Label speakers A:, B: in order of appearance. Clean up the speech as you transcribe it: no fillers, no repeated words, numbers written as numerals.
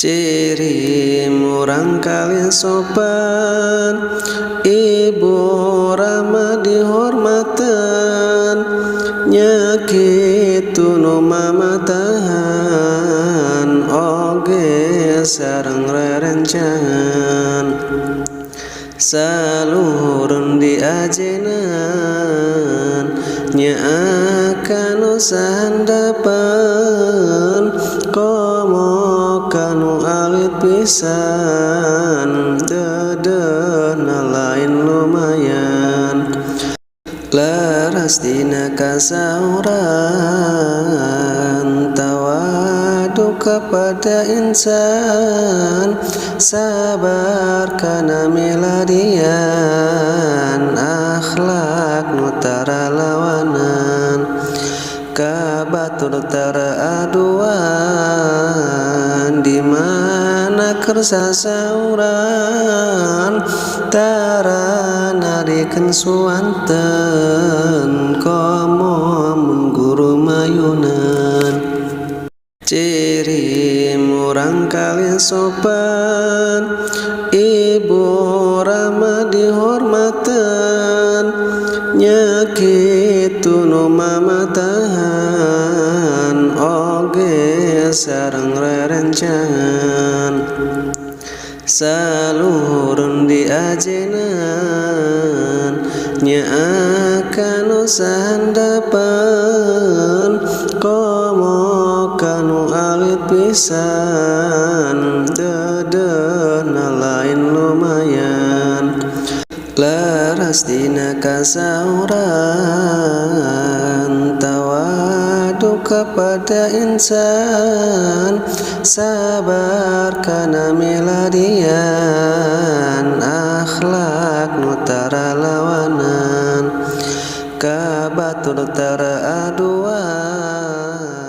A: Ciri murang kali sopan, ibu ramah dihormatan, nyakitu nu mamatahan, oge sareng rerencangan, saluhurun diajenan, nya akan sandapan, komo kanu alit pisan, dedena lain lumayan, laras dina kasauran, tawadu kepada insan, sabar kana miladian, akhlak nutara lawanan, kabatur tara aduan, dimana kersa sauran, tara narikeun suanten, komo mun guru mayunan. Ciri murang kali sopan, ibu ramah dihormatan, nyakitu nu mamatahan, oge sareng rerencangan, saluhurun diajenan, nya akan sandapan, komo kanu alit pisan, dedena lain lumayan, laras dina kasauran, tawadu kepada insan, sabar kana miladian, akhlak nutara lawanan, kabatur tara aduan.